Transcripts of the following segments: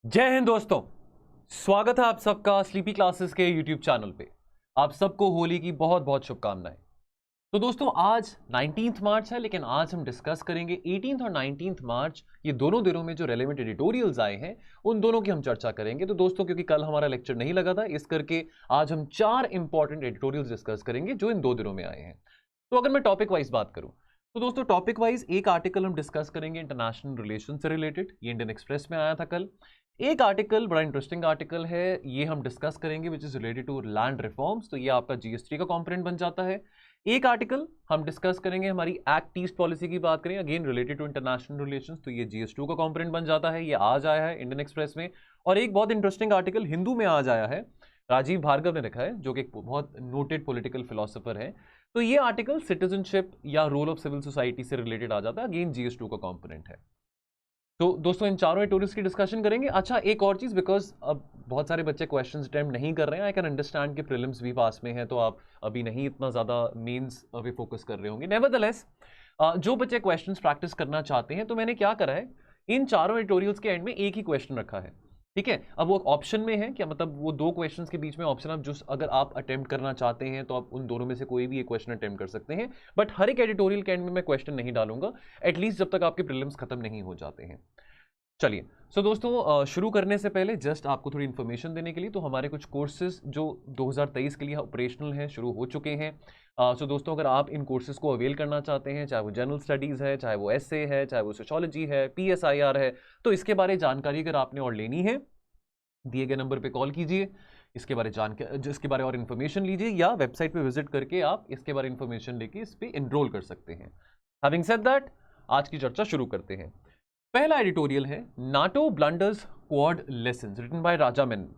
जय हिंद दोस्तों। स्वागत है आप सबका स्लीपी क्लासेस के यूट्यूब चैनल पे। आप सबको होली की बहुत बहुत शुभकामनाएं। तो दोस्तों आज 19 मार्च है, लेकिन आज हम डिस्कस करेंगे 18 और 19 मार्च ये दोनों दिनों में जो रेलेवेंट एडिटोरियल्स आए हैं उन दोनों की हम चर्चा करेंगे। तो दोस्तों क्योंकि कल हमारा लेक्चर नहीं लगा था, इस करके आज हम 4 इंपॉर्टेंट एडिटोरियल्स डिस्कस करेंगे जो इन 2 दिनों में आए हैं। तो अगर मैं टॉपिक वाइज बात करूं तो दोस्तों टॉपिक वाइज एक आर्टिकल हम डिस्कस करेंगे इंटरनेशनल रिलेशन से रिलेटेड, ये इंडियन एक्सप्रेस में आया था कल। एक आर्टिकल बड़ा इंटरेस्टिंग आर्टिकल है, ये हम डिस्कस करेंगे which is related to land reforms, तो ये आपका जीएसटी का कंपोनेंट बन जाता है। एक आर्टिकल हम डिस्कस करेंगे हमारी एक्ट ईस्ट पॉलिसी की बात करें, again related to international relations, तो ये जीएस2 का कंपोनेंट बन जाता है, ये आज आया है इंडियन एक्सप्रेस में। और एक बहुत इंटरेस्टिंग आर्टिकल हिंदू में आज आया है, राजीव भार्गव ने लिखा है जो कि एक बहुत नोटेड पॉलिटिकल फिलोसोफर है। तो ये आर्टिकल सिटीजनशिप या रोल ऑफ सिविल सोसाइटी से रिलेटेड आ जाता है, अगेन जीएस2 का कंपोनेंट है। तो दोस्तों इन चारों एडिटोरियल्स की डिस्कशन करेंगे। अच्छा एक और चीज़, बिकॉज अब बहुत सारे बच्चे क्वेश्चंस अटेम्प्ट नहीं कर रहे हैं, आई कैन अंडरस्टैंड कि प्रीलिम्स भी पास में है तो आप अभी नहीं इतना ज़्यादा मेंस पे फोकस कर रहे होंगे। नेवरदलेस जो बच्चे क्वेश्चंस प्रैक्टिस करना चाहते हैं, तो मैंने क्या करा है, इन चारों एडिटोरियल्स के एंड में एक ही क्वेश्चन रखा है, ठीक है। अब वो ऑप्शन में है क्या, मतलब वो 2 क्वेश्चंस के बीच में ऑप्शन, आप जो अगर आप अटेम्प्ट करना चाहते हैं तो आप उन दोनों में से कोई भी एक क्वेश्चन अटेम्प्ट कर सकते हैं, बट हर एक एडिटोरियल के एंड में मैं क्वेश्चन नहीं डालूंगा, एटलीस्ट जब तक आपके प्रीलिम्स खत्म नहीं हो जाते हैं। चलिए सो दोस्तों शुरू करने से पहले जस्ट आपको थोड़ी इन्फॉर्मेशन देने के लिए, तो हमारे कुछ कोर्सेज जो 2023 के लिए ऑपरेशनल हैं, शुरू हो चुके हैं। सो दोस्तों अगर आप इन कोर्सेज को अवेल करना चाहते हैं, चाहे वो जनरल स्टडीज़ है, चाहे वो एसए है, चाहे वो सोशियोलॉजी है, पीएसआईआर है, तो इसके बारे जानकारी अगर आपने और लेनी है, दिए गए नंबर पे कॉल कीजिए, इसके बारे और इन्फॉर्मेशन लीजिए, या वेबसाइट पे विजिट करके आप इसके बारे इन्फॉर्मेशन लेके इस पे एनरोल कर सकते हैं। हैविंग सेड दैट, आज की चर्चा शुरू करते हैं। पहला एडिटोरियल है NATO blunders Quad lessons, written by Raja Menon.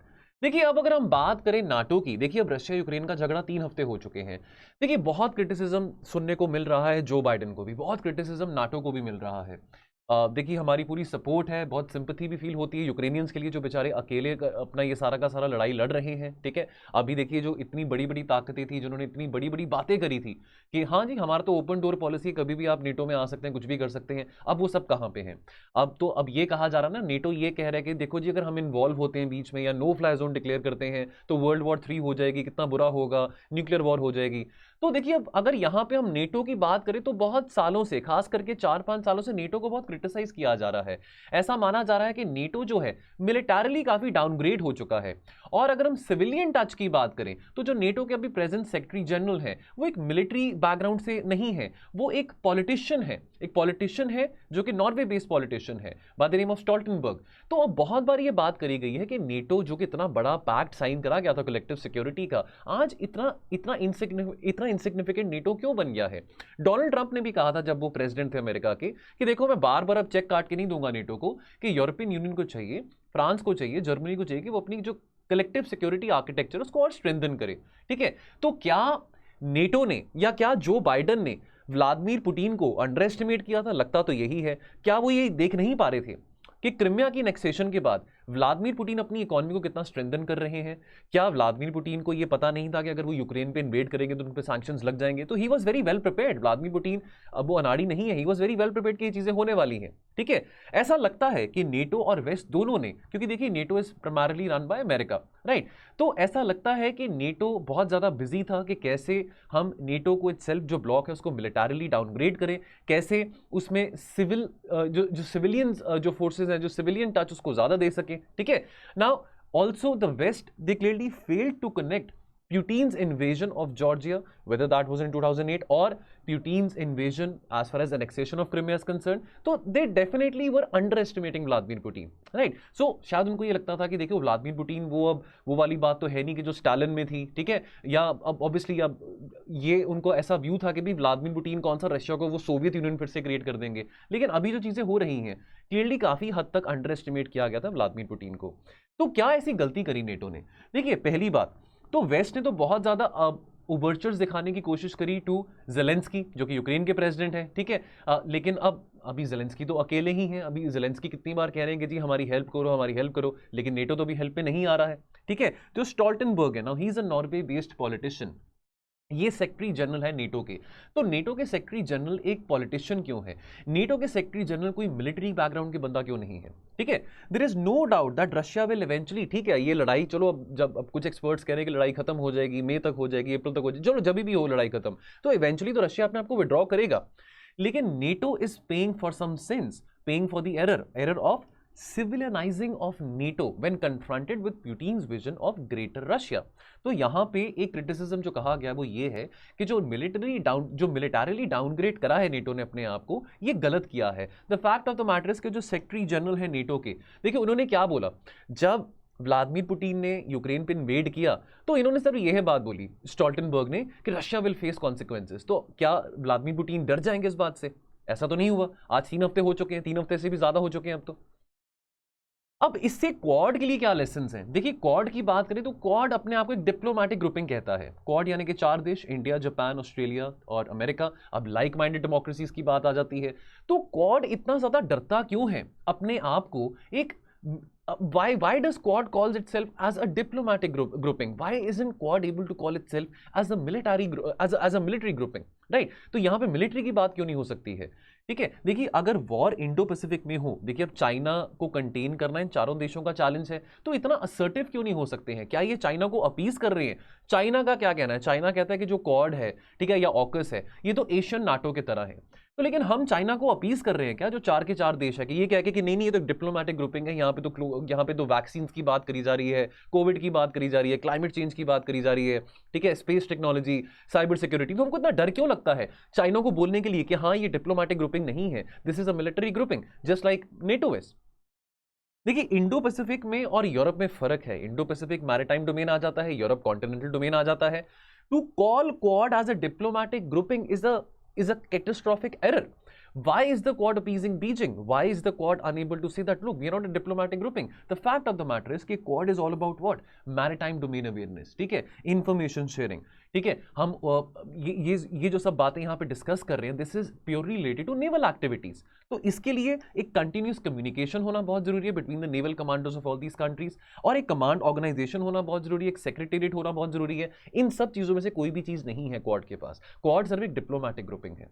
देखिए अब अगर हम बात करें नाटो की, देखिए अब रशिया यूक्रेन का झगड़ा 3 हफ्ते हो चुके हैं। देखिए बहुत क्रिटिसिज्म सुनने को मिल रहा है, जो बाइडेन को भी बहुत क्रिटिसिज्म नाटो को भी मिल रहा है। देखिए हमारी पूरी सपोर्ट है, बहुत सिंपैथी भी फील होती है यूक्रेनियंस के लिए जो बेचारे अकेले अपना ये सारा का सारा लड़ाई लड़ रहे हैं, ठीक है। अभी देखिए जो इतनी बड़ी बड़ी ताकतें थी, जिन्होंने इतनी बड़ी बड़ी बातें करी थी कि हाँ जी हमारा तो ओपन डोर पॉलिसी, कभी भी आप नेटो में आ सकते हैं, कुछ भी कर सकते हैं, अब वो सब कहाँ पे हैं। अब ये कहा जा रहा है ना, नेटो ये कह रहा है कि देखो जी अगर हम इन्वॉल्व होते हैं बीच में या नो फ्लाई जोन डिक्लेयर करते हैं तो वर्ल्ड वॉर 3 हो जाएगी, कितना बुरा होगा, न्यूक्लियर वॉर हो जाएगी। तो देखिए अब अगर यहाँ पे हम नेटो की बात करें तो बहुत सालों से, खास करके 4-5 सालों से नेटो को बहुत क्रिटिसाइज किया जा रहा है। ऐसा माना जा रहा है कि नेटो जो है मिलिटरली काफी डाउनग्रेड हो चुका है। और अगर हम सिविलियन टच की बात करें तो जो नेटो के अभी प्रेजेंट सेक्रेटरी जनरल है वो एक मिलिट्री बैकग्राउंड से नहीं है, वो एक पॉलिटिशियन है जो कि नॉर्वे बेस्ड पॉलिटिशियन है by the name of Stoltenberg. तो अब बहुत बार ये बात करी गई है कि नेटो जो कि इतना बड़ा पैक्ट साइन करा गया था कलेक्टिव सिक्योरिटी का, आज इतना इतना इनसिग्निफिकेंट नेटो क्यों बन गया है। डोनाल्ड ट्रंप ने भी कहा था जब वो प्रेसिडेंट थे अमेरिका के कि देखो मैं बार बार अब चेक काट के नहीं दूंगा नेटो को, कि यूरोपियन यूनियन को चाहिए, फ्रांस को चाहिए, जर्मनी को चाहिए कि वो अपनी जो कलेक्टिव सिक्योरिटी आर्किटेक्चर उसको और स्ट्रेंथन करे, ठीक है। तो क्या नेटो ने या क्या जो बाइडेन ने व्लादिमीर पुतिन को अंडर एस्टिमेट किया था? लगता तो यही है। क्या वो ये देख नहीं पा रहे थे कि क्रिमिया की एनेक्सेशन के बाद व्लादिमीर पुतिन अपनी इकोनॉमी को कितना स्ट्रेंथन कर रहे हैं? क्या व्लादिमीर पुतिन को यह पता नहीं था कि अगर वो यूक्रेन पे इन्वेड करेंगे तो उन पे सैंक्शंस लग जाएंगे? तो he was very well prepared. Vladimir Putin अब वो अनाड़ी नहीं है, he was very well prepared कि ये चीजें होने वाली हैं, ठीक है। ऐसा लगता है कि नेटो और वेस्ट दोनों ने, क्योंकि देखिए NATO is primarily run by America, right, तो ऐसा लगता है कि नेटो बहुत ज्यादा बिजी था कि कैसे हम नेटो को इटसेल्फ जो ब्लॉक है उसको मिलिटरली डाउनग्रेड करें, कैसे उसमें सिविल जो सिविलियंस जो फोर्सेज हैं, जो सिविलियन टच उसको ज्यादा दे सके, ठीक है। Now, also the West, they clearly failed to connect Putin's invasion of Georgia, whether that was in 2008 or Putin's invasion as far as annexation of Crimea is concerned. So they definitely were underestimating Vladimir Putin, right? So शायद उनको ये लगता था कि देखो Vladimir Putin वो वाली बात तो है नहीं कि जो स्टालिन में थी, ठीक है। या अब ऑब्वियसली अब ये उनको ऐसा व्यू था कि भी व्लादिमीर पुतिन कौन सा रशिया को वो सोवियत यूनियन फिर से क्रिएट कर देंगे। लेकिन अभी जो चीजें हो रही हैं क्लियरली काफी हद तक अंडर एस्टिमेट किया गया था व्लादिमीर पुतिन को। तो क्या ऐसी गलती करी नेटो ने? देखिए पहली बात तो वेस्ट ने तो बहुत ज्यादा ओवरचर्स दिखाने की कोशिश करी टू जेलेंस्की जो कि यूक्रेन के प्रेसिडेंट हैं, ठीक है। लेकिन अभी जेलेंस्की तो अकेले ही हैं। अभी जेलेंस्की कितनी बार कह रहे हैं कि जी हमारी हेल्प करो, लेकिन नेटो तो भी हेल्प पे नहीं आ रहा है, ठीक है। तो स्टोल्टनबर्ग है ना, he is a Norway based politician, ये सेक्रेटरी जनरल है नेटो के। तो नेटो के सेक्रेटरी जनरल एक पॉलिटिशियन क्यों है? नेटो के सेक्रेटरी जनरल कोई मिलिट्री बैकग्राउंड के बंदा क्यों नहीं है? ठीक है, there is no doubt that Russia will eventually, ठीक है, ये लड़ाई चलो अब कुछ एक्सपर्ट्स कह रहे हैं कि लड़ाई खत्म हो जाएगी, मई तक हो जाएगी, अप्रैल तक हो जाएगी, चलो जब भी हो लड़ाई खत्म, तो इवेंचुअली तो रशिया अपने आप को विड्रॉ करेगा। लेकिन NATO is paying for some sins, paying for the error of civilizing of NATO when confronted with Putin's vision of greater Russia। तो यहां पे एक क्रिटिसिज्म जो कहा गया वो ये है कि जो मिलिटरीली डाउनग्रेड करा है नेटो ने अपने आप को, ये गलत किया है। The fact of the matter is के जो सेक्रेटरी जनरल है नेटो के, देखिए उन्होंने क्या बोला, जब व्लादिमीर पुतिन ने यूक्रेन पे इन्वेड किया तो इन्होंने सिर्फ यह बात बोली स्टोल्टनबर्ग ने कि रशिया विल फेस कॉन्सिक्वेंसेस। तो क्या व्लादिमीर पुतिन डर जाएंगे इस बात से? ऐसा तो नहीं हुआ। आज 3 हफ्ते हो चुके हैं, 3 हफ्ते से भी ज्यादा हो चुके हैं अब इससे क्वाड के लिए क्या लेसन हैं? देखिए क्वाड की बात करें तो क्वाड अपने आप को एक डिप्लोमेटिक ग्रुपिंग कहता है। क्वाड यानी कि 4 देश, इंडिया, जापान, ऑस्ट्रेलिया और अमेरिका। अब लाइक माइंडेड डेमोक्रेसीज की बात आ जाती है। तो क्वाड इतना ज्यादा डरता क्यों है अपने आप को एक why does Quad calls itself as a diplomatic grouping? Why isn't Quad able to call itself as a military grouping? Right, तो यहां पे मिलिट्री की बात क्यों नहीं हो सकती है? ठीक है, देखिए अगर वॉर इंडो पैसिफिक में हो, देखिए अब चाइना को कंटेन करना इन चारों देशों का चैलेंज है, तो इतना असर्टिव क्यों नहीं हो सकते हैं? क्या ये चाइना को अपीज कर रहे हैं? चाइना का क्या कहना है? चाइना कहता है कि जो क्वाड है, ठीक है, या ऑकस है, ये तो एशियन नाटो की तरह है। तो लेकिन हम चाइना को अपीज कर रहे हैं क्या, जो 4 के 4 देश है, कि ये कह के कि नहीं ये तो डिप्लोमेटिक ग्रुपिंग है, यहाँ पे तो वैक्सीन की बात करी जा रही है, कोविड की बात करी जा रही है, क्लाइमेट चेंज की बात करी जा रही है, ठीक है, स्पेस टेक्नोलॉजी, साइबर सिक्योरिटी। तो हमको इतना डर क्यों लगता है चाइना को बोलने के लिए कि हाँ ये डिप्लोमेटिक ग्रुपिंग नहीं है, this is a military grouping just like NATO is. देखिए इंडो पैसिफिक में और यूरोप में फर्क है। इंडो पैसिफिक मैरिटाइम डोमेन आ जाता है, यूरोप कॉन्टिनेंटल डोमेन आ जाता है। To call Quad as a diplomatic grouping is a catastrophic error. Why is the Quad appeasing Beijing? Why is the Quad unable to say that look, we are not a diplomatic grouping? The fact of the matter is कि Quad is all about what? Maritime domain awareness, ठीक है, information sharing, ठीक है। हम ये जो सब बातें यहाँ पे डिस्कस कर रहे हैं, this is purely related to naval activities. तो इसके लिए एक कंटिन्यूस कम्युनिकेशन होना बहुत जरूरी है between the naval commanders of all these countries, और एक कमांड ऑर्गेनाइजेशन होना बहुत जरूरी है, एक सेक्रेटेरिएट होना बहुत जरूरी है। इन सब चीजों में से कोई भी चीज नहीं है क्वाड के पास। क्वाड सिर्फ एक डिप्लोमेटिक ग्रुपिंग है।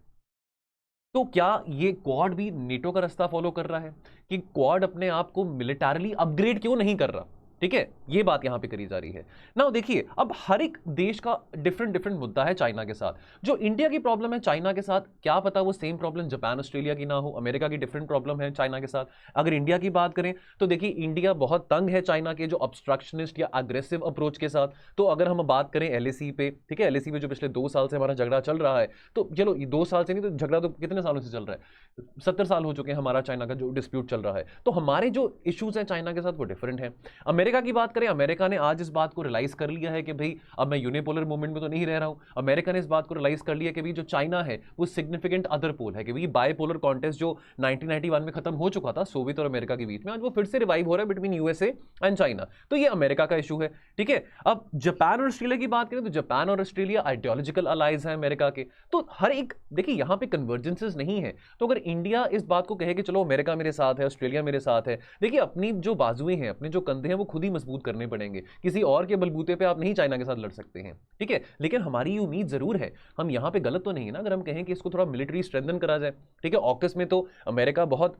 तो क्या ये क्वाड भी नेटो का रास्ता फॉलो कर रहा है कि क्वाड अपने आप को मिलिटरली अपग्रेड क्यों नहीं कर रहा? ठीक है, ये बात यहां पे करी जा रही है ना। देखिए अब हर एक देश का डिफरेंट मुद्दा है चाइना के साथ। जो इंडिया की प्रॉब्लम है चाइना के साथ, क्या पता वो सेम प्रॉब्लम जापान ऑस्ट्रेलिया की ना हो। अमेरिका की डिफरेंट प्रॉब्लम है चाइना के साथ। अगर इंडिया की बात करें तो देखिए इंडिया बहुत तंग है चाइना के जो ऑब्स्ट्रक्शनिस्ट या अग्रेसिव अप्रोच के साथ। तो अगर हम बात करें एलएसी पे, ठीक है, एलएसी पे जो पिछले 2 साल से हमारा झगड़ा चल रहा है, तो चलो 2 साल से नहीं तो झगड़ा तो कितने सालों से चल रहा है, 70 साल हो चुके हैं हमारा चाइना का जो डिस्प्यूट चल रहा है। तो हमारे जो इश्यूज हैं चाइना के साथ वो डिफरेंट है। अमेरिका की बात करें, अमेरिका ने आज इस बात को रियलाइज कर लिया है कि भाई अब मैं यूनिपोलर मूवमेंट में तो नहीं रह रहा हूं। अमेरिका ने इस बात को रियलाइज कर लिया कि भाई जो चाइना है वो सिग्निफिकेंट अदर पोल है, कि भाई बायपोलर कॉन्टेस्ट जो 1991 में खत्म हो चुका था सोवियत और अमेरिका के बीच में, आज वो फिर से रिवाइव हो रहा है बिटवीन यूएसए एंड चाइना। तो ये अमेरिका का इशू है, ठीक है। अब जापान और ऑस्ट्रेलिया की बात करें तो जापान और ऑस्ट्रेलिया आइडियोलॉजिकल अलाइज है अमेरिका के। तो हर एक देखिए यहां पे कन्वर्जेंसेस नहीं है। तो अगर इंडिया इस बात को कहे कि चलो अमेरिका मेरे साथ है, ऑस्ट्रेलिया मेरे साथ है, देखिए अपनी जो बाजुएं हैं, अपने जो कंधे हैं वो खुद ही मजबूत करने पड़ेंगे। किसी और के बलबूते पे आप नहीं चाइना के साथ लड़ सकते हैं, ठीक है। लेकिन हमारी उम्मीद जरूर है, हम यहां पे गलत तो नहीं है ना अगर हम कहें कि इसको थोड़ा मिलिट्री स्ट्रेंथन करा जाए, ठीक है। ऑकस में तो अमेरिका बहुत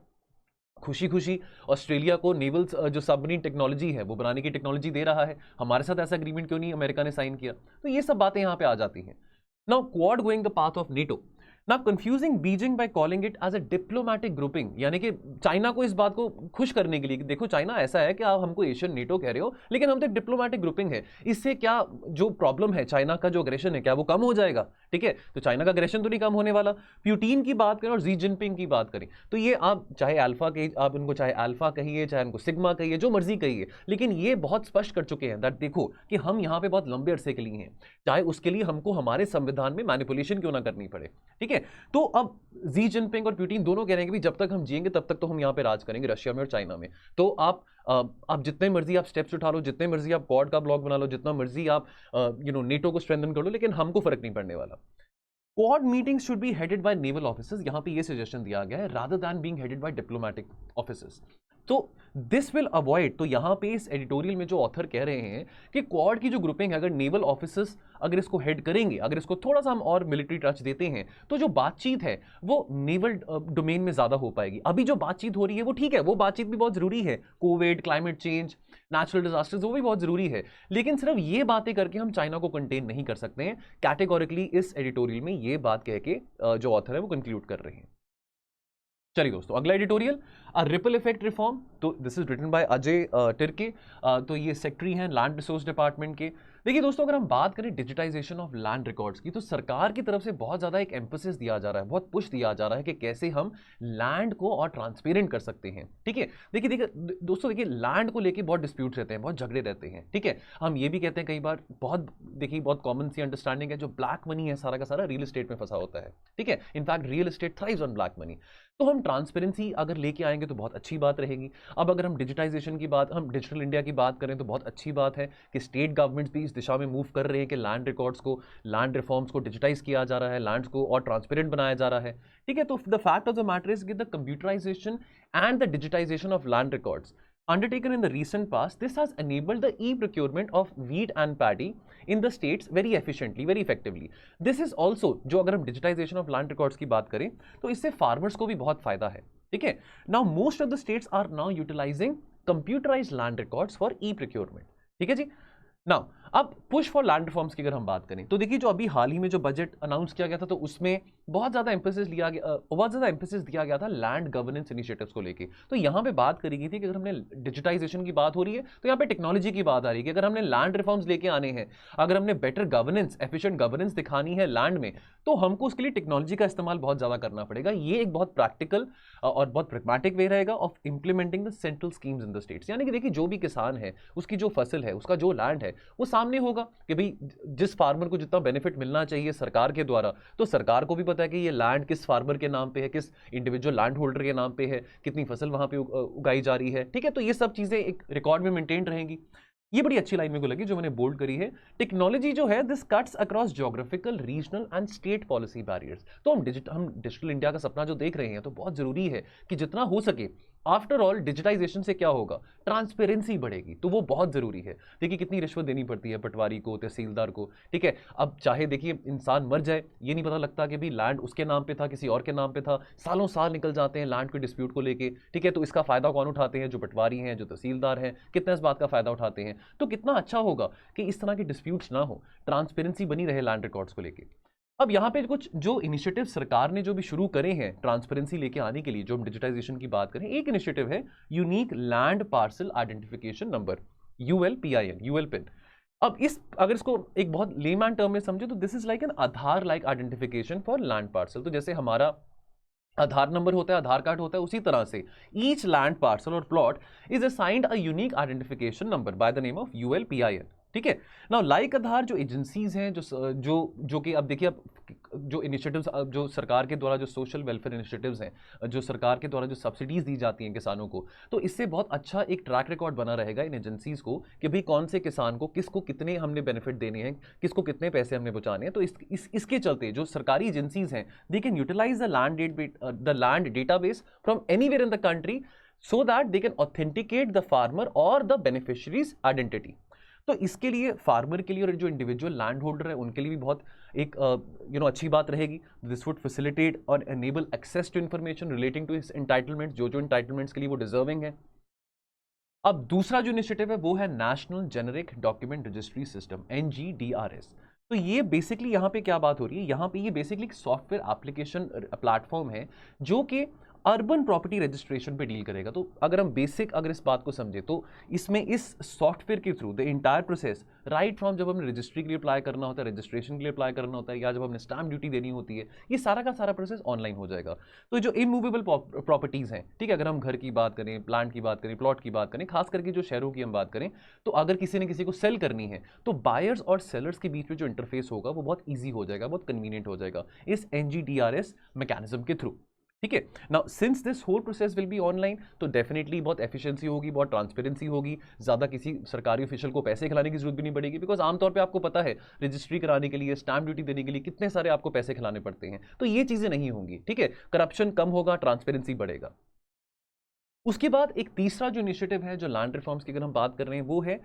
खुशी खुशी ऑस्ट्रेलिया को नेवल जो सबमरीन टेक्नोलॉजी है वो बनाने की टेक्नोलॉजी दे रहा है। हमारे साथ ऐसा एग्रीमेंट क्यों नहीं अमेरिका ने साइन किया? तो ये सब बातें यहां पे आ जाती हैं। Now Quad going the path of NATO, ना confusing Beijing by calling it as a diplomatic grouping, यानी कि चाइना को इस बात को खुश करने के लिए कि देखो चाइना ऐसा है कि आप हमको एशियन नेटो कह रहे हो लेकिन हम तो डिप्लोमेटिक ग्रुपिंग है, इससे क्या जो प्रॉब्लम है चाइना का जो अग्रेशन है क्या वो कम हो जाएगा? ठीक है, तो चाइना का अग्रेशन तो नहीं कम होने वाला। प्यूटीन की बात करें और जी जिनपिंग की बात करें तो ये आप चाहे अल्फा कहिए, आप इनको चाहे अल्फा कहिए, चाहे इनको सिग्मा कहिए, जो मर्जी कहिए, लेकिन ये बहुत स्पष्ट कर चुके हैं दैट देखो कि हम यहाँ पे बहुत लंबे अरसे के लिए हैं, चाहे उसके लिए हमको हमारे संविधान में मैनिपुलेशन क्यों ना करनी पड़े, ठीक है। तो अब जी जिनपिंग और पुतिन दोनों कह रहे हैं कि जब तक हम जिएंगे तब तक तो हम यहां पे राज करेंगे रशिया में और चाइना में। तो आप जितने मर्जी आप स्टेप्स उठा लो, जितने मर्जी आप क्वाड का ब्लॉक बना लो, जितना मर्जी आप नेटो को स्ट्रेंथन कर लो, लेकिन हमको फर्क नहीं पड़ने वाला। Quad meeting should be headed by naval officers, यहां पे ये सजेशन दिया गया है, rather than being headed by diplomatic officers. तो दिस विल अवॉइड, तो यहां पे इस एडिटोरियल में जो ऑथर कह रहे हैं कि क्वाड की जो ग्रुपिंग है, अगर नेवल ऑफिसर्स अगर इसको हेड करेंगे, अगर इसको थोड़ा सा हम और मिलिट्री टच देते हैं, तो जो बातचीत है वो नेवल डोमेन में ज्यादा हो पाएगी। अभी जो बातचीत हो रही है वो ठीक है, वो बातचीत भी बहुत जरूरी है, Covid, climate change, natural disasters, वो भी बहुत जरूरी है, लेकिन सिर्फ ये बातें करके हम चाइना को कंटेन नहीं कर सकते हैं। कैटेगोरिकली इस एडिटोरियल में ये बात कह के जो ऑथर है वो कंक्लूड कर रहे हैं। चलिए दोस्तों, अगला एडिटोरियल, रिपल इफेक्ट रिफॉर्म। तो this is written by Ajay Tirkey. तो ये सेक्रेटरी हैं लैंड रिसोर्स डिपार्टमेंट के। देखिए दोस्तों, अगर हम बात करें डिजिटाइजेशन ऑफ लैंड रिकॉर्ड्स की, तो सरकार की तरफ से बहुत ज़्यादा एक एम्फोसिस दिया जा रहा है, बहुत पुश दिया जा रहा है कि कैसे हम लैंड को और ट्रांसपेरेंट कर सकते हैं। ठीक है, देखिए देखिए दोस्तों, देखिए लैंड को लेके बहुत डिस्प्यूट्स रहते हैं, बहुत झगड़े रहते हैं। ठीक है, हम ये भी कहते हैं कई बार, बहुत देखिए बहुत कॉमन सी अंडरस्टैंडिंग है, जो ब्लैक मनी है सारा का सारा रियल एस्टेट में फंसा होता है। ठीक है, in fact real estate thrives on black money. तो हम ट्रांसपेरेंसी अगर लेके आएंगे तो बहुत अच्छी बात रहेगी। अब अगर हम डिजिटाइजेशन की बात, हम डिजिटल इंडिया की बात करें, तो बहुत अच्छी बात है कि स्टेट गवर्नमेंट्स भी इस दिशा में मूव कर रहे हैं कि लैंड रिकॉर्ड्स को, लैंड रिफॉर्म्स को डिजिटाइज किया जा रहा है, लैंड्स को और ट्रांसपेरेंट बनाया जा रहा है। ठीक है, तो the fact of the matter is कि the computerisation and the digitisation of land records undertaken in the recent past, this has enabled the e-procurement of wheat and paddy in the states very efficiently, very effectively. This is also, जो अगर हम digitization of land records की बात करें, तो इससे farmers को भी बहुत फायदा है। ठीक है, now most of the states are now utilizing computerized land records for e-procurement. ठीक है जी। नाउ अब पुश फॉर लैंड रिफॉर्म्स की अगर हम बात करें, तो देखिए जो अभी हाल ही में जो बजट अनाउंस किया गया था, तो उसमें बहुत ज़्यादा एम्फेसिस दिया गया था लैंड गवर्नेंस इनिशिएटिव्स को लेके। तो यहाँ पे बात करी गई थी कि अगर हमने डिजिटाइजेशन की बात हो रही है, तो यहाँ पे टेक्नोलॉजी की बात आ रही है कि अगर हमने लैंड रिफॉर्म्स लेके आने हैं, अगर हमने बेटर गवर्नेंस, एफिशिएंट गवर्नेंस दिखानी है लैंड में, तो हमको उसके लिए टेक्नोलॉजी का इस्तेमाल बहुत ज़्यादा करना पड़ेगा। ये एक बहुत प्रैक्टिकल और बहुत प्रैग्मेटिक वे रहेगा of implementing the central schemes in the states. यानी कि देखिए जो भी किसान है, उसकी जो फसल है, उसका जो लैंड है, वो सामने होगा कि भाई जिस फार्मर को जितना बेनिफिट मिलना चाहिए सरकार के द्वारा, तो सरकार को भी पता है कि ये लैंड किस फार्मर के नाम पे है, किस इंडिविजुअल लैंड होल्डर के नाम पे है, कितनी फसल वहां पे उगाई जा रही है। ठीक है, तो ये सब चीजें एक रिकॉर्ड में मेंटेन रहेंगी। ये बड़ी अच्छी लाइन मेरे को लगी जो मैंने बोल्ड करी है। टेक्नोलॉजी जो है this cuts across geographical, regional and state policy barriers. तो हम डिजिटल इंडिया का सपना जो देख रहे हैं, तो बहुत जरूरी है कि जितना हो सके, आफ्टर ऑल डिजिटाइजेशन से क्या होगा, ट्रांसपेरेंसी बढ़ेगी, तो वो बहुत जरूरी है। देखिए कितनी रिश्वत देनी पड़ती है पटवारी को, तहसीलदार को। ठीक है, अब चाहे देखिए इंसान मर जाए, ये नहीं पता लगता कि भाई लैंड उसके नाम पे था, किसी और के नाम पे था, सालों साल निकल जाते हैं लैंड के डिस्प्यूट को लेके। ठीक है, तो इसका फायदा कौन उठाते हैं, जो पटवारी हैं, जो तहसीलदार हैं, कितना इस बात का फायदा उठाते हैं। तो कितना अच्छा होगा कि इस तरह के डिस्प्यूट्स ना हो, ट्रांसपेरेंसी बनी रहे लैंड रिकॉर्ड्स को लेके। अब यहाँ पे कुछ जो इनिशिएटिव सरकार ने जो भी शुरू करे हैं ट्रांसपेरेंसी लेके आने के लिए, जो हम डिजिटाइजेशन की बात करें, एक इनिशिएटिव है unique land parcel identification number, ULPIN, UL PIN. अब इस अगर इसको एक बहुत लेमैन टर्म में समझे, तो this is like an Aadhaar like identification for land parcel. तो जैसे हमारा आधार नंबर होता है, आधार कार्ड होता है, उसी तरह से ईच लैंड पार्सल और plot is assigned a unique identification number by the name of ULPIN। ठीक है, नाउ लाइक आधार जो एजेंसीज हैं, जो कि अब देखिए, अब जो इनिशिएटिव्स जो सरकार के द्वारा, जो सोशल वेलफेयर इनिशिएटिव्स हैं, जो सरकार के द्वारा जो सब्सिडीज दी जाती हैं किसानों को, तो इससे बहुत अच्छा एक ट्रैक रिकॉर्ड बना रहेगा इन एजेंसीज को कि भाई कौन से किसान को, किसको कितने हमने बेनिफिट देने हैं, किसको कितने पैसे हमने पहुंचाने हैं। तो इसके चलते जो सरकारी एजेंसीज हैं, they can utilise the land database from anywhere in the country, so that they can authenticate the farmer or the beneficiary's identity। तो इसके लिए फार्मर के लिए और जो इंडिविजुअल लैंड होल्डर है उनके लिए भी बहुत एक अच्छी बात रहेगी। दिस वुड फैसिलिटेट और enable access to information relating to his entitlements, जो एंटाइटलमेंट्स के लिए वो डिजर्विंग है। अब दूसरा जो इनिशिएटिव है वो है national generic document registry system, NGDRS। तो ये बेसिकली यहाँ पे क्या बात हो रही है, यहाँ पे ये बेसिकली एक सॉफ्टवेयर एप्लीकेशन प्लेटफॉर्म है जो कि अर्बन प्रॉपर्टी रजिस्ट्रेशन पे डील करेगा। तो अगर हम अगर इस बात को समझे, तो इसमें इस सॉफ्टवेयर के through the entire process, right from जब हमने रजिस्ट्री के लिए अप्लाई करना होता है, रजिस्ट्रेशन के लिए अप्लाई करना होता है, या जब हमने स्टैम्प ड्यूटी देनी होती है, ये सारा का सारा प्रोसेस ऑनलाइन हो जाएगा। तो जो इमूवेबल प्रॉपर्टीज हैं, ठीक है, अगर हम घर की बात करें, प्लांट की बात करें, प्लॉट की बात करें, खास करके जो शहरों की हम बात करें, तो अगर किसी ने किसी को सेल करनी है, तो बायर्स और सेलर्स के बीच में जो इंटरफेस होगा वो बहुत ईजी हो जाएगा, बहुत कन्वीनियंट हो जाएगा इस NGDRS मैकेनिज्म के थ्रू। ठीक है, now since this whole process will be online, तो डेफिनेटली बहुत एफिशिएंसी होगी, बहुत ट्रांसपेरेंसी होगी, ज़्यादा किसी सरकारी ऑफिशियल को पैसे खिलाने की जरूरत भी नहीं पड़ेगी। बिकॉज आमतौर पे आपको पता है रजिस्ट्री कराने के लिए, स्टैम्प ड्यूटी देने के लिए कितने सारे आपको पैसे खिलाने पड़ते हैं, तो ये चीज़ें नहीं होंगी। ठीक है, करप्शन कम होगा, ट्रांसपेरेंसी बढ़ेगा। उसके बाद एक तीसरा जो इनिशिएटिव है जो लैंड रिफॉर्म्स की अगर हम बात कर रहे हैं वो है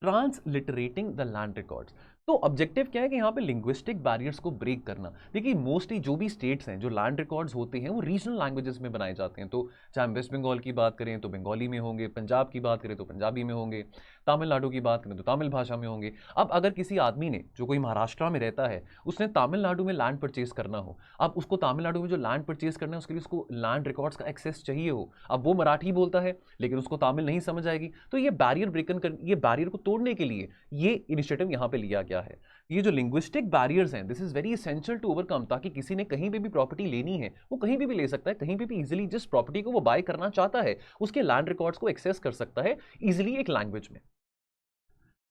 ट्रांसलिटरेटिंग द लैंड रिकॉर्ड्स। तो ऑब्जेक्टिव क्या है कि यहाँ पे लिंग्विस्टिक बैरियर्स को ब्रेक करना। देखिए मोस्टली जो भी स्टेट्स हैं जो लैंड रिकॉर्ड्स होते हैं वो रीजनल लैंग्वेजेस में बनाए जाते हैं। तो चाहे हम वेस्ट बंगाल की बात करें तो बंगाली में होंगे, पंजाब की बात करें तो पंजाबी में होंगे, तमिलनाडु की बात करें तो तमिल भाषा में होंगे। अब अगर किसी आदमी ने जो कोई महाराष्ट्र में रहता है उसने तमिलनाडु में लैंड परचेज करना हो, अब उसको तमिलनाडु में जो लैंड परचेज करना है उसके लिए उसको लैंड रिकॉर्ड्स का एक्सेस चाहिए हो, अब वो मराठी बोलता है लेकिन उसको तमिल नहीं समझ आएगी, तो ये बैरियर को तोड़ने के लिए ये इनिशिएटिव यहाँ पे लिया गया है। ये जो लिंग्विस्टिक बैरियर्स हैं this is very essential to overcome, ताकि किसी ने कहीं पे भी प्रॉपर्टी लेनी है वो कहीं पे भी ले सकता है, कहीं पे भी इजीली जिस प्रॉपर्टी को वो बाय करना चाहता है उसके लैंड रिकॉर्ड्स को एक्सेस कर सकता है इजीली एक लैंग्वेज में।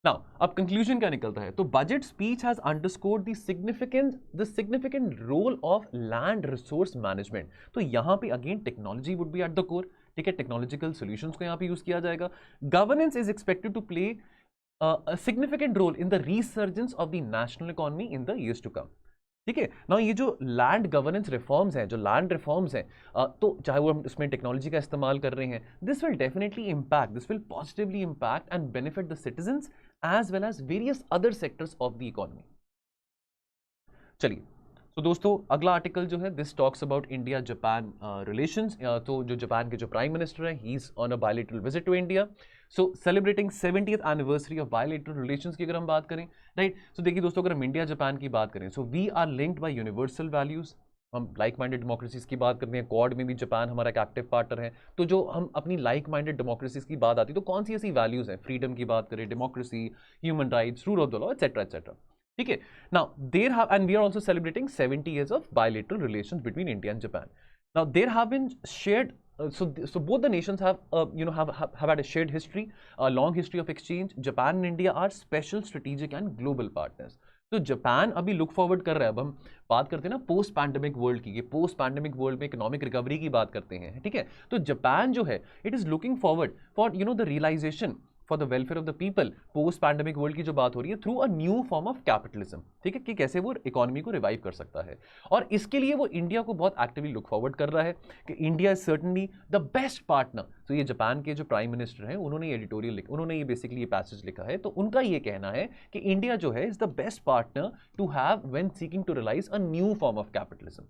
नाउ अब कंक्लूजन क्या निकलता है, तो budget speech has underscored the significant role of land resource management. तो यहां पे again technology would be at the core, ठीक है, टेक्नोलॉजिकल सॉल्यूशंस को यहां पे यूज किया जाएगा। Governance is expected to play a significant role in the resurgence of the national economy in the years to come। ठीक है ना, ये जो लैंड गवर्नेंस रिफॉर्म्स हैं, जो लैंड रिफॉर्म्स हैं, तो चाहे वो हम इसमें टेक्नोलॉजी का इस्तेमाल कर रहे हैं, this will positively impact and benefit the citizens as well as various other sectors of the economy. चलिए तो दोस्तों अगला आर्टिकल जो है this talks about India Japan relations. तो जो जापान के जो प्राइम मिनिस्टर हैं he is on a bilateral visit to India, so celebrating 70th anniversary of bilateral relations की अगर हम बात करें, राइट। सो देखिए दोस्तों अगर हम इंडिया जापान की बात करें, so we are linked by universal values. हम लाइक माइंडेड डेमोक्रेसीज की बात करते हैं, क्वाड में भी जापान हमारा एक एक्टिव पार्टनर है। तो जो हम अपनी लाइक माइंडेड डेमोक्रेसीज की बात आती है तो कौन सी ऐसी वैल्यूज हैं, फ्रीडम की बात करें, democracy, human rights, rule of the law, etcetera etcetera, ठीक है। Now there have and we are also celebrating 70 years of bilateral relations between India and Japan. Now there have been shared so both the nations have have had a shared history, a long history of exchange. Japan and India are special strategic and global partners. तो Japan अभी look forward कर रहा है। अब हम बात करते हैं ना पोस्ट पैंडेमिक वर्ल्ड की, पोस्ट पैंडेमिक वर्ल्ड में इकोनॉमिक रिकवरी की बात करते हैं, ठीक है। तो जापान जो है it is looking forward for the realisation for the welfare of the people post pandemic world की जो बात हो रही है through a new form of capitalism, ठीक है, कि कैसे वो इकोनॉमी को रिवाइव कर सकता है। और इसके लिए वो इंडिया को बहुत एक्टिवली लुक फॉरवर्ड कर रहा है कि India is certainly the best partner. तो ये जापान के जो प्राइम मिनिस्टर हैं उन्होंने एडिटोरियल लिखा, उन्होंने ये बेसिकली ये पैसेज लिखा है, तो उनका ये कहना है कि इंडिया जो है is the best partner to have when seeking to realise a new form of capitalism.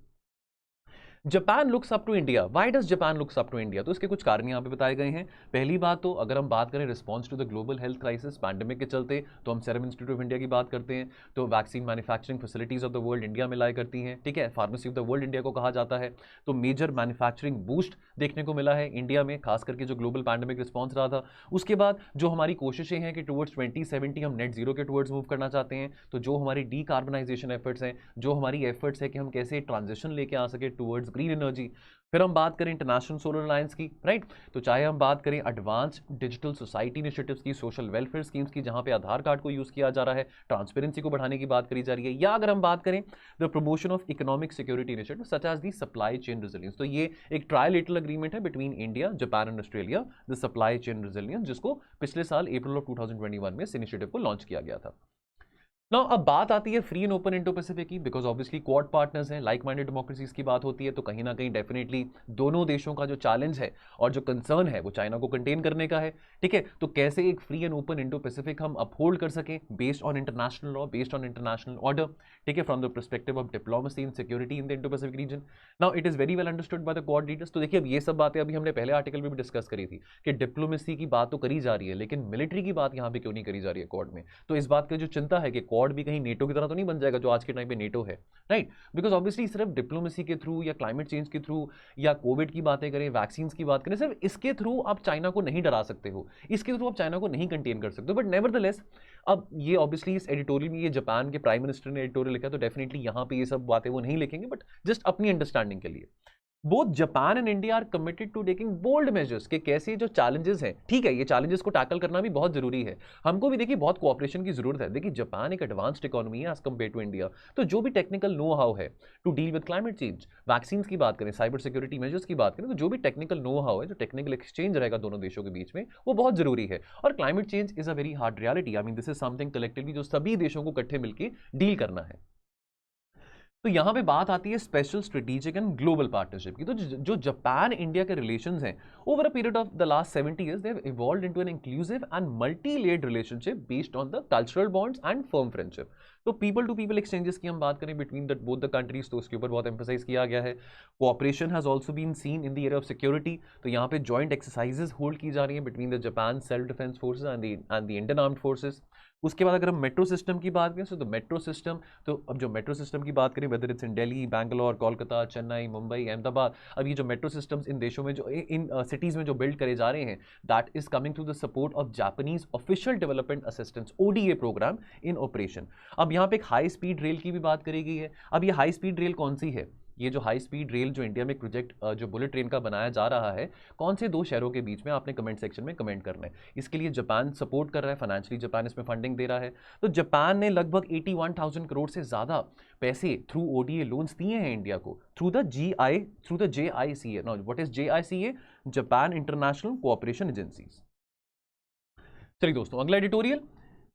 Japan looks up to India, why does Japan looks up to India? तो इसके कुछ कारण यहाँ पे बताए गए हैं। पहली बात तो अगर हम बात करें response to the global health crisis pandemic के चलते, तो हम सीरम इंस्टीट्यूट ऑफ इंडिया की बात करते हैं, तो vaccine manufacturing facilities of the world India में लाया करती हैं, ठीक है, pharmacy of the world India को कहा जाता है। तो मेजर मैन्युफैक्चरिंग बूस्ट देखने को मिला है इंडिया में, खास करके जो ग्लोबल पैंडेमिक रिस्पॉन्स रहा था। उसके बाद जो हमारी कोशिशें हैं कि टुवर्ड्स 2070 हम नेट जीरो के टुवर्ड्स मूव करना चाहते हैं, तो जो हमारी डीकार्बनाइजेशन एफर्ट्स हैं, जो हमारी एफर्ट्स है कि हम कैसे ट्रांजिशन लेके आ सके टुवर्ड्स ग्रीन एनर्जी। फिर हम बात करें इंटरनेशनल सोलर अलायंस की, राइट। तो चाहे हम बात करें एडवांस डिजिटल सोसाइटी इनिशिएटिव्स की, सोशल वेलफेयर स्कीम्स की, जहां पे आधार कार्ड को यूज किया जा रहा है, ट्रांसपेरेंसी को बढ़ाने की बात करी जा रही है, या अगर हम बात करें the promotion of economic security initiative such as the supply chain resilience. तो ये एक ट्रायलेटरल एग्रीमेंट है between India, Japan and Australia, the supply chain resilience, जिसको पिछले साल अप्रैल ऑफ 2021 में इस इनिशिएटिव को लॉन्च किया गया था। नाउ अब बात आती है free and open Indo Pacific की, बिकॉज ऑब्वियसली क्वाड पार्टनर्स हैं, लाइक माइंडेड डेमोक्रेसीज की बात होती है, तो कहीं ना कहीं डेफिनेटली दोनों देशों का जो चैलेंज है और जो कंसर्न है वो चाइना को कंटेन करने का है, ठीक है। तो कैसे एक free and open Indo Pacific हम अपहोल्ड कर सकें based on international law, based on international order, ठीक है, from the perspective of diplomacy and security in the Indo Pacific region. Now it is very well understood by the quad leaders. तो देखिए अब ये सब बातें अभी हमने पहले आर्टिकल में भी डिस्कस करी थी कि डिप्लोमेसी की बात तो करी जा रही है, लेकिन मिलिट्री की बात यहाँ पे क्यों नहीं करी जा रही है क्वाड में। तो इस बात की जो चिंता है कि क्वाड भी कहीं नेटो तरह तो नहीं बन जाएगा जो आज के टाइम पे नेटो है, राइट। बिकॉज ऑब्वियसली सिर्फ डिप्लोमेसी के थ्रू या क्लाइमेट चेंज के थ्रू या कोविड की बातें करें, वैक्सीन की बात करें, सिर्फ इसके थ्रू आप चाइना को नहीं डरा सकते हो, इसके थ्रू आप चाइना को नहीं कंटेन कर सकते हो। बट नेवरदलेस अब ये ऑब्वियसली इस एडिटोरियल में ये जापान के प्राइम मिनिस्टर ने एडिटोरियल लिखा, तो डेफिनेटली यहाँ पे ये सब बातें वो नहीं लिखेंगे, बट जस्ट अपनी अंडरस्टैंडिंग के लिए। Both Japan and India are committed to taking bold measures, के कैसे जो चैलेंजेस हैं, ठीक है, ये चैलेंजेस को टैकल करना भी बहुत जरूरी है। हमको भी देखिए बहुत कोऑपरेशन की जरूरत है। देखिए जापान एक एडवांस्ड इकोनॉमी है एज कम्पेयर टू इंडिया, तो जो भी टेक्निकल नो हाउ है to deal with climate change, vaccine की बात करें, साइबर सिक्योरिटी मेजर्स की बात करें, तो जो भी टेक्निकल नो हाउ है, जो टेक्निकल एक्सचेंज रहेगा दोनों देशों के बीच में, वो बहुत जरूरी है। और climate change is a very hard reality, I mean this is something collectively जो सभी देशों को इकट्ठे मिलकर डील करना है। तो यहाँ पे बात आती है special strategic and global partnership की। तो जो जापान इंडिया के रिलेशंस हैं over a period of the last 70 years they have evolved into an inclusive and multi layered relationship based on the cultural bonds and firm friendship. तो people to people exchanges की हम बात करें between the both the countries, तो उसके ऊपर बहुत emphasise किया गया है। Cooperation has also been seen in the area of security, तो यहाँ पे जॉइंट एक्सरसाइजेस होल्ड की जा रही हैं between the Japan self defence forces and the Indian armed forces. उसके बाद अगर हम मेट्रो सिस्टम की बात करें तो मेट्रो सिस्टम, तो अब जो मेट्रो सिस्टम की बात करें whether it's in Delhi, Bangalore, Kolkata, Chennai, Mumbai, Ahmedabad, अब ये जो मेट्रो सिस्टम्स इन देशों में जो इन सिटीज़ में जो बिल्ड करे जा रहे हैं, that is coming through the support of Japanese official development assistance ODA programme in operation. अब यहाँ पे एक हाई स्पीड रेल की भी बात करी गई है। अब ये हाई स्पीड रेल कौन सी है? ये जो हाई स्पीड रेल जो इंडिया में एक प्रोजेक्ट जो बुलेट ट्रेन का बनाया जा रहा है, कौन से दो शहरों के बीच में, आपने कमेंट सेक्शन में कमेंट करना है। इसके लिए जापान सपोर्ट कर रहा है, फाइनेंशियली जापान इसमें फंडिंग दे रहा है। तो जापान ने लगभग 81,000 करोड़ से ज़्यादा पैसे थ्रू ODA लोन्स दिए हैं इंडिया को through the JICA। Now what is JICA? Japan international cooperation agencies. चलिए दोस्तों, अगला एडिटोरियल,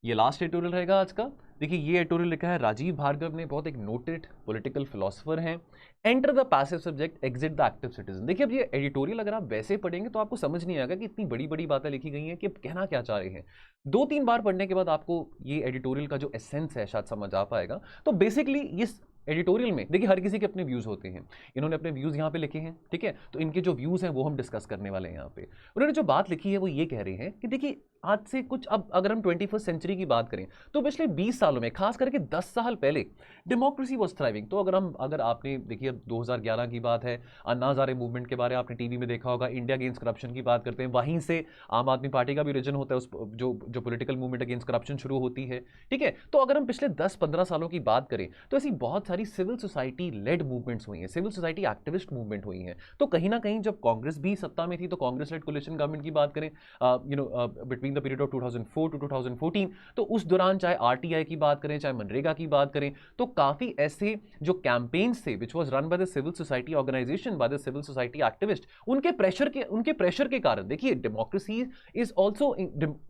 ये लास्ट एडिटोरियल रहेगा आज का। देखिए ये एडिटोरियल लिखा है राजीव भार्गव ने, बहुत एक नोटेड पॉलिटिकल फिलोसोफर हैं। Enter the passive subject, exit the active citizen. देखिए अब ये एडिटोरियल अगर आप वैसे पढ़ेंगे तो आपको समझ नहीं आएगा कि इतनी बड़ी बड़ी बातें लिखी गई हैं कि अब कहना क्या चाह रहे हैं। 2-3 बार पढ़ने के बाद आपको ये एडिटोरियल का जो एसेंस है शायद समझ आ पाएगा। तो बेसिकली इस एडिटोरियल में देखिए हर किसी के अपने व्यूज़ होते हैं, इन्होंने अपने व्यूज़ यहाँ पे लिखे हैं, ठीक है। तो इनके जो व्यूज़ हैं वो हम डिस्कस करने वाले हैं यहाँ पे। उन्होंने जो बात लिखी है वो ये कह रहे हैं कि देखिए आज से कुछ, अब अगर हम 21st सेंचुरी की बात करें तो पिछले 20 सालों में, खास करके 10 साल पहले, डेमोक्रेसी वॉज थ्राइविंग। तो अगर आपने देखिए अब 2011 की बात है, अन्ना हजारे मूवमेंट के बारे में आपने टीवी में देखा होगा, इंडिया अगेंस्ट करप्शन की बात करते हैं, वहीं से आम आदमी पार्टी का भी रीजन होता है, उस जो पोलिटिकल मूवमेंट अगेंस्ट करप्शन शुरू होती है, ठीक है। तो अगर हम पिछले 10-15 सालों की बात करें तो ऐसी बहुत सारी सिविल सोसाइटी लेड मूवमेंट्स हुई हैं, सिविल सोसाइटी एक्टिविस्ट मूवमेंट हुई हैं। तो कहीं ना कहीं जब कांग्रेस भी सत्ता में थी तो कांग्रेस लेड कोलिशन गवर्नमेंट की बात करें between the period of 2004 to 2014, तो उस दौरान चाहे RTI की बात करें, चाहे मनरेगा की बात करें, तो काफी ऐसे जो कैंपेन्स थे which was run by the civil society organisation, by the civil society activist, उनके प्रेशर के कारण, देखिए डेमोक्रेसी इज ऑल्सो,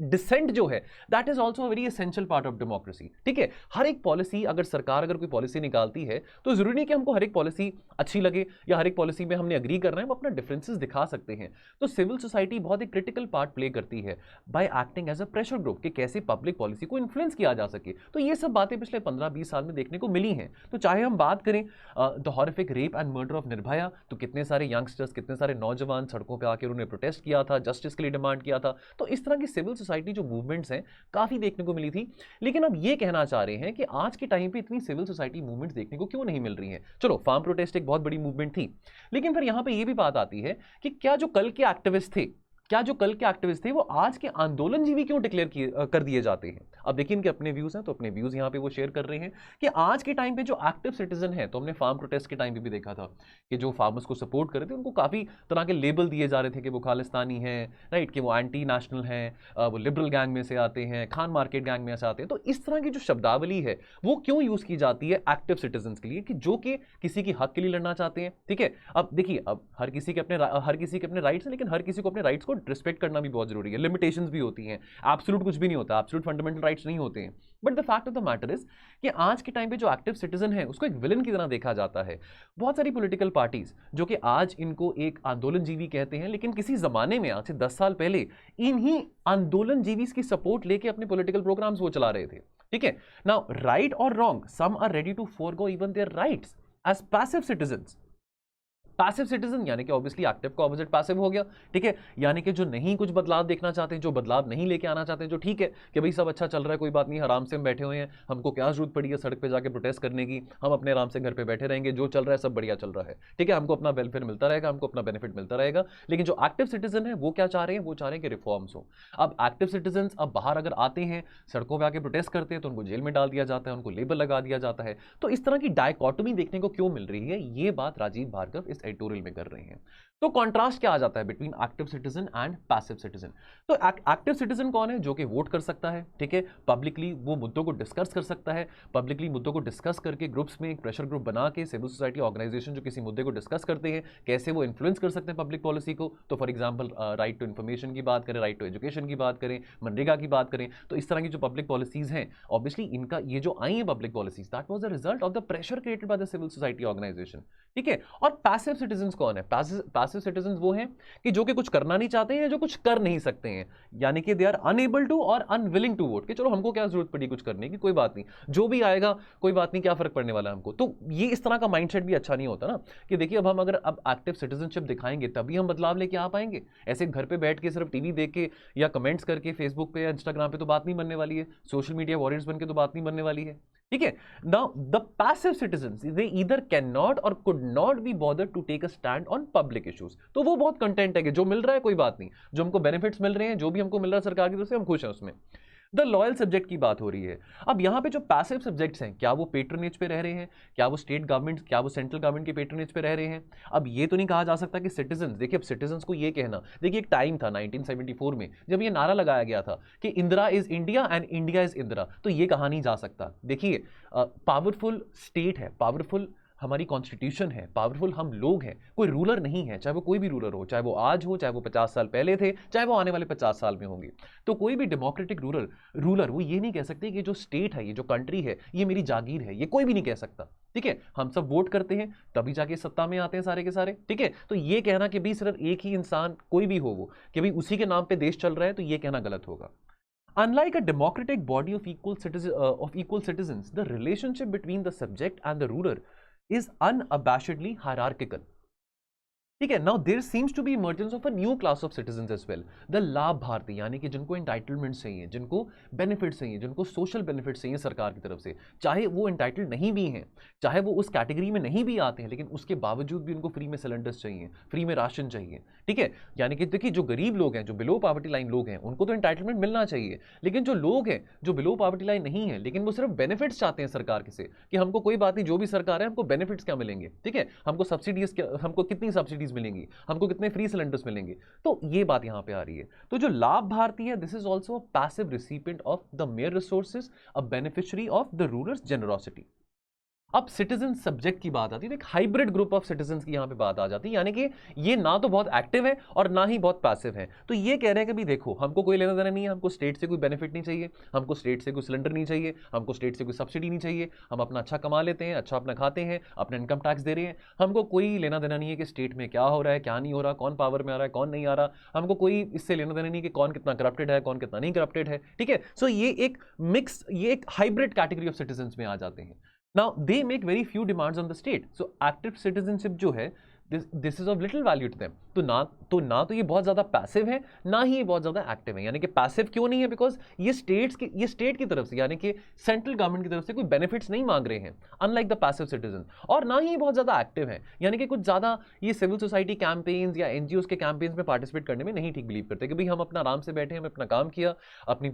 डिसेंट जो है that is also very essential part of democracy, ठीक है। हर एक पॉलिसी, अगर सरकार अगर कोई पॉलिसी निकालती है तो जरूरी नहीं कि हमको हर एक पॉलिसी अच्छी लगे या हर एक पॉलिसी में हमने अग्री करना है, हम अपना डिफरेंसेस दिखा सकते हैं। तो सिविल सोसाइटी बहुत एक क्रिटिकल पार्ट प्ले करती है by acting as a pressure group कि कैसे पब्लिक पॉलिसी को इन्फ्लुएंस किया जा सके। तो ये सब बातें पिछले 15-20 साल में देखने को मिली हैं। तो चाहे हम बात करें the horrific rape and murder of Nirbhaya, तो कितने सारे यंगस्टर्स, कितने सारे नौजवान सड़कों पर आकर उन्होंने प्रोटेस्ट किया था, जस्टिस के लिए डिमांड किया था। तो इस तरह की सिविल सोसाइटी जो मूवमेंट्स हैं काफी देखने को मिली थी। लेकिन अब ये कहना चाह रहे हैं कि आज के टाइम पे इतनी सिविल सोसाइटी मूवमेंट्स देखने को क्यों नहीं मिल रही हैं। चलो फार्म प्रोटेस्ट एक बहुत बड़ी मूवमेंट थी, लेकिन फिर यहां पे ये भी बात आती है कि क्या जो कल के एक्टिविस्ट थे वो आज के आंदोलनजीवी क्यों डिक्लेयर कर दिए जाते हैं। अब देखिए इनके अपने व्यूज हैं, तो अपने व्यूज यहां पे वो शेयर कर रहे हैं कि आज के टाइम पे जो एक्टिव सिटीजन है, तो हमने फार्म प्रोटेस्ट के टाइम पे भी देखा था कि जो फार्मर्स को सपोर्ट कर रहे थे उनको काफी तरह के लेबल दिए जा रहे थे कि वो खालिस्तानी हैं, राइट, कि वो एंटी नेशनल हैं, वो लिबरल गैंग में से आते हैं, खान मार्केट गैंग में से आते हैं। तो इस तरह की जो शब्दावली है वो क्यों यूज की जाती है एक्टिव सिटीजन के लिए, कि जो कि किसी की हक के लिए लड़ना चाहते हैं, ठीक है। अब देखिए, अब हर किसी के अपने राइट्स हैं, लेकिन हर किसी को अपने राइट्स को रिस्पेक्ट करना भी बहुत जरूरी है। लिमिटेशंस भी होती हैं, एब्सोल्यूट कुछ भी नहीं होता, एब्सोल्यूट फंडामेंटल राइट्स नहीं होते हैं। But the fact of the matter is कि आज के टाइम पे जो एक्टिव सिटीजन है उसको एक विलन की तरह देखा जाता है। बहुत सारी पॉलिटिकल पार्टीज जो कि आज इनको एक आंदोलनजीवी कहते हैं, लेकिन किसी जमाने में आज से 10 साल पहले इन्हीं आंदोलनजीवी की सपोर्ट लेके अपने पॉलिटिकल प्रोग्राम्स वो चला रहे थे, ठीक है। नाउ राइट और wrong, some are ready to forgo even their rights as passive citizens. Passive citizen यानी कि ऑब्वियसली एक्टिव का ऑपोजिट पैसिव हो गया, ठीक है। यानी कि जो नहीं कुछ बदलाव देखना चाहते हैं, जो बदलाव नहीं लेके आना चाहते हैं, जो ठीक है कि भाई सब अच्छा चल रहा है, कोई बात नहीं, आराम से हम बैठे हुए हैं, हमको क्या जरूरत पड़ी है सड़क पे जाके प्रोटेस्ट करने की, हम अपने आराम से घर पे बैठे रहेंगे, जो चल रहा है सब बढ़िया चल रहा है, ठीक है, हमको अपना वेलफेयर मिलता रहेगा, हमको अपना बेनिफिट मिलता रहेगा। लेकिन जो एक्टिव सिटीजन है वो क्या चाह रहे हैं, वो चाह रहे हैं कि रिफॉर्म्स हो। अब एक्टिव सिटीजन अब बाहर अगर आते हैं, सड़कों पर आके प्रोटेस्ट करते हैं, तो उनको जेल में डाल दिया जाता है, उनको लेबल लगा दिया जाता है। तो इस तरह की डायकॉटमी देखने को क्यों मिल रही है, ये बात राजीव भार्गव इस एडिटोरियल में कर रहे हैं। तो कॉन्ट्रास्ट क्या आ जाता है between active citizen and passive citizen? तो एक्टिव सिटीजन कौन है? जो कि वोट कर सकता है, ठीक है, पब्लिकली वो मुद्दों को डिस्कस कर सकता है, पब्लिकली मुद्दों को डिस्कस करके ग्रुप्स में एक प्रेशर ग्रुप बना के सिविल सोसाइटी ऑर्गेनाइजेशन जो किसी मुद्दे को डिस्कस करते हैं, कैसे वो इन्फ्लुएंस कर सकते हैं पब्लिक पॉलिसी को। तो for example right to information की बात करें, राइट टू एजुकेशन की बात करें, मनरेगा की बात करें, तो इस तरह की जो पब्लिक पॉलिसीज हैं, ऑब्वियसली इनका ये जो आई है public policies, that was the result of the pressure created by the civil society organisation, ठीक है। और पैसिव सिटीजंस कौन है? पैसिव सिटीजंस वो हैं कि जो कि कुछ करना नहीं चाहते हैं, जो कुछ कर नहीं सकते हैं, यानी कि दे आर अनएबल टू और अनविलिंग टू वोट, कि चलो हमको क्या जरूरत पड़ी कुछ करने की, कोई बात नहीं, जो भी आएगा कोई बात नहीं, क्या फर्क पड़ने वाला है हमको। तो ये इस तरह का माइंडसेट भी अच्छा नहीं होता ना, कि देखिए अब हम अगर अब एक्टिव सिटीजनशिप दिखाएंगे तभी हम बदलाव लेके आ पाएंगे। ऐसे घर पे बैठ के सिर्फ टीवी देख के या कमेंट्स करके फेसबुक पे या इंस्टाग्राम पे तो बात नहीं बनने वाली है, सोशल मीडिया वॉरियर्स बन के तो बात नहीं बनने वाली है, ठीक है। Now the passive citizens they either can not or could not be bothered to take a stand on public issues. तो वो बहुत कंटेंट है कि जो मिल रहा है कोई बात नहीं, जो हमको बेनिफिट्स मिल रहे हैं, जो भी हमको मिल रहा है सरकार की तरफ से, हम खुश हैं उसमें। द लॉयल सब्जेक्ट की बात हो रही है। अब यहाँ पे जो पैसिव सब्जेक्ट्स हैं, क्या वो पेट्रोनेज पे रह रहे हैं, क्या वो स्टेट गवर्नमेंट, क्या वो सेंट्रल गवर्नमेंट के पेट्रोनेज पे रह रहे हैं? अब ये तो नहीं कहा जा सकता कि सिटीजन, देखिए अब सिटीजंस को ये कहना, देखिए एक टाइम था 1974 में जब ये नारा लगाया गया था कि Indira is India and India is Indira, तो ये कहा नहीं जा सकता। देखिए पावरफुल स्टेट है, पावरफुल हमारी कॉन्स्टिट्यूशन है, पावरफुल हम लोग हैं, कोई रूलर नहीं है, चाहे वो कोई भी रूलर हो, चाहे वो आज हो, चाहे वो 50 साल पहले थे, चाहे वो आने वाले 50 साल में होंगे। तो कोई भी डेमोक्रेटिक रूलर वो ये नहीं कह सकते कि जो स्टेट है, ये जो कंट्री है, ये मेरी जागीर है, ये कोई भी नहीं कह सकता, ठीक है। हम सब वोट करते हैं तभी जाके सत्ता में आते हैं सारे के सारे, ठीक है। तो ये कहना कि भी सिर्फ एक ही इंसान, कोई भी हो वो, कि भाई उसी के नाम पे देश चल रहा है, तो ये कहना गलत होगा। Unlike a democratic body of equal citizens, the relationship between the subject and the ruler is unabashedly hierarchical. ठीक है। Now there seems to be emergence of a new class of citizens as well, the लाभ भारती, यानी कि जिनको entitlement चाहिए, जिनको benefits चाहिए, जिनको सोशल बेनिफिट्स चाहिए सरकार की तरफ से, चाहे वो एंटाइटल्ड नहीं भी हैं, चाहे वो उस कैटेगरी में नहीं भी आते हैं, लेकिन उसके बावजूद भी उनको फ्री में सिलेंडर्स चाहिए, फ्री में राशन चाहिए, ठीक है। यानी कि देखिए जो गरीब लोग हैं, जो बिलो पॉवर्टी लाइन लोग हैं, उनको तो एंटाइटलमेंट मिलना चाहिए, लेकिन जो लोग हैं जो बिलो पॉवर्टी लाइन नहीं है, लेकिन वो सिर्फ बेनिफिट्स चाहते हैं सरकार से, कि हमको कोई बात नहीं, जो भी सरकार है हमको बेनिफिट्स क्या मिलेंगे, ठीक है, हमको सब्सिडीज, हमको कितनी सब्सिडीज मिलेंगी, हमको कितने फ्री सिलेंडर्स मिलेंगे, तो ये बात यहां पे आ रही है। तो जो लाभ भारती है, this is also a passive recipient of the mayor resources, a beneficiary of the rulers generosity. अब सिटीजन सब्जेक्ट की बात आती है, तो एक हाइब्रिड ग्रुप ऑफ सिटीजंस की यहां पे बात आ जाती है, यानी कि ये ना तो बहुत एक्टिव है और ना ही बहुत पैसिव है। तो ये कह रहे हैं कि भी देखो हमको कोई लेना देना नहीं है, हमको स्टेट से कोई बेनिफिट नहीं चाहिए, हमको स्टेट से कोई सिलेंडर नहीं चाहिए, हमको स्टेट से कोई सब्सिडी नहीं चाहिए, हम अपना अच्छा कमा लेते हैं, अच्छा अपना खाते हैं, अपना इनकम टैक्स दे रहे हैं, हमको कोई लेना देना नहीं है कि स्टेट में क्या हो रहा है, क्या नहीं हो रहा, कौन पावर में आ रहा है, कौन नहीं आ रहा, हमको कोई इससे लेना देना नहीं कि कौन कितना करप्टेड है, कौन कितना नहीं करप्टेड है, ठीक है। सो ये एक मिक्स, ये एक हाइब्रिड कैटेगरी ऑफ सिटीजंस में आ जाते हैं। Now they make very few demands on the state. So active citizenship जो है, this is of little value to them. तो ना तो ये बहुत ज्यादा पैसिव है, ना ही ये बहुत ज्यादा एक्टिव है। यानी कि पैसिव क्यों नहीं है? बिकॉज ये स्टेट की तरफ से, यानी कि सेंट्रल गवर्नमेंट की तरफ से कोई बेनिफिट्स नहीं मांग रहे हैं, अनलाइक द पैसिव सिटीजन। और ना ही ये बहुत ज्यादा एक्टिव है, यानी कि कुछ ज्यादा ये सिविल सोसाइटी कैंपेन्स या एनजीओ के कैंपेन्स में पार्टिसिपेट करने में नहीं ठीक बिलीव करते कि भाई हम अपना आराम से बैठे, हमने अपना काम किया, अपने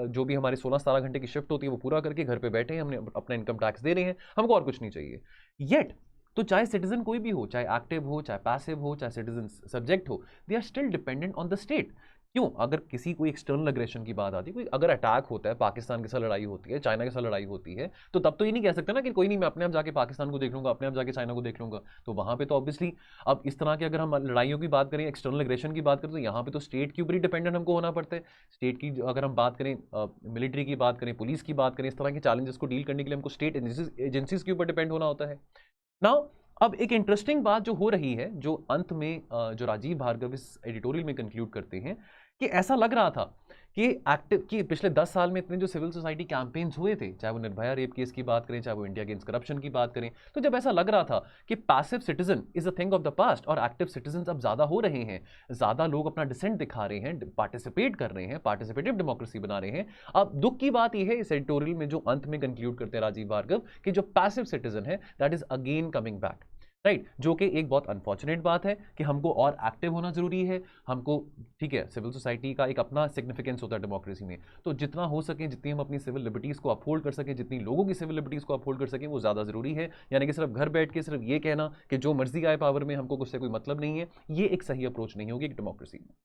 जो भी हमारे 16-17 घंटे की शिफ्ट होती है वो पूरा करके घर पे बैठे हैं, हमने अपना इनकम टैक्स दे रहे हैं, हमको और कुछ नहीं चाहिए। येट तो चाहे सिटीजन कोई भी हो, चाहे एक्टिव हो, चाहे पैसिव हो, चाहे सिटीजन सब्जेक्ट हो, they are still dependent on the state. क्यों? अगर किसी कोई एक्सटर्नल अग्रेशन की बात आती है, कोई अगर अटैक होता है, पाकिस्तान के साथ लड़ाई होती है, चाइना के साथ लड़ाई होती है, तो तब तो ये नहीं कह सकते ना कि कोई नहीं, मैं अपने आप जाके पाकिस्तान को देख लूंगा, अपने आप जाके चाइना को देख लूंगा। तो वहां पे तो ऑब्वियसली अब इस तरह के अगर हम लड़ाइयों की बात करें, एक्सटर्नल अग्रेशन की बात करें, तो यहाँ पे तो स्टेट के ऊपर ही डिपेंडेंट हमको होना पड़ता है। स्टेट की अगर हम बात करें, मिलिट्री की बात करें, पुलिस की बात करें, इस तरह के चैलेंजेस को डील करने के लिए हमको स्टेट एजेंसीज के ऊपर डिपेंड होना होता है। नाउ अब एक इंटरेस्टिंग बात जो हो रही है, जो अंत में जो राजीव भार्गव इस एडिटोरियल में कंक्लूड करते हैं, कि ऐसा लग रहा था कि पिछले 10 साल में इतने जो सिविल सोसाइटी कैंपेन्स हुए थे, चाहे वो निर्भया रेप केस की बात करें, चाहे वो इंडिया अगेंस्ट करप्शन की बात करें, तो जब ऐसा लग रहा था कि passive citizen is a thing of the past और एक्टिव सिटीजन अब ज्यादा हो रहे हैं, ज्यादा लोग अपना डिसेंट दिखा रहे हैं, पार्टिसिपेट कर रहे हैं, पार्टिसिपेटिव डेमोक्रेसी बना रहे हैं। अब दुख की बात यह है इस एडिटोरियल में जो अंत में कंक्लूड करते हैं राजीव भार्गव, कि जो पैसिव सिटीजन है that is again coming back. Right, जो कि एक बहुत अनफॉर्चुनेट बात है कि हमको और एक्टिव होना जरूरी है हमको। ठीक है, सिविल सोसाइटी का एक अपना सिग्निफिकेंस होता है डेमोक्रेसी में, तो जितना हो सके, जितनी हम अपनी सिविल लिबर्टीज़ को अपहोल्ड कर सकें, जितनी लोगों की सिविल लिबर्टीज़ को अपहोल्ड कर सकें, वो ज़्यादा ज़रूरी है। यानी कि सिर्फ घर बैठ के सिर्फ ये कहना कि जो मर्जी आए पावर में, हमको उससे कोई मतलब नहीं है, ये एक सही अप्रोच नहीं होगी एक डेमोक्रेसी में।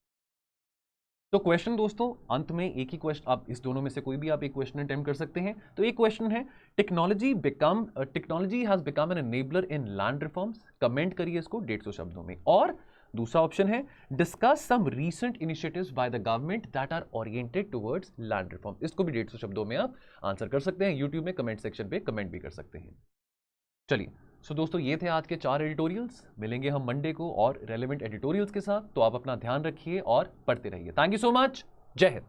तो क्वेश्चन दोस्तों, अंत में एक ही क्वेश्चन, आप इस दोनों में से कोई भी आप एक क्वेश्चन अटेम्प्ट कर सकते हैं। तो एक क्वेश्चन है, technology has become an enabler in land reforms. Comment करिए इसको 150 शब्दों में। और दूसरा ऑप्शन है, discuss some recent initiatives by the government that are oriented towards land reform. इसको भी 150 शब्दों में आप आंसर कर सकते हैं। यूट्यूब में कमेंट सेक्शन पे कमेंट भी कर सकते हैं। चलिए, सो दोस्तों, ये थे आज के 4 एडिटोरियल्स। मिलेंगे हम मंडे को और रेलेवेंट एडिटोरियल्स के साथ। तो आप अपना ध्यान रखिए और पढ़ते रहिए। Thank you so much. जय हिंद।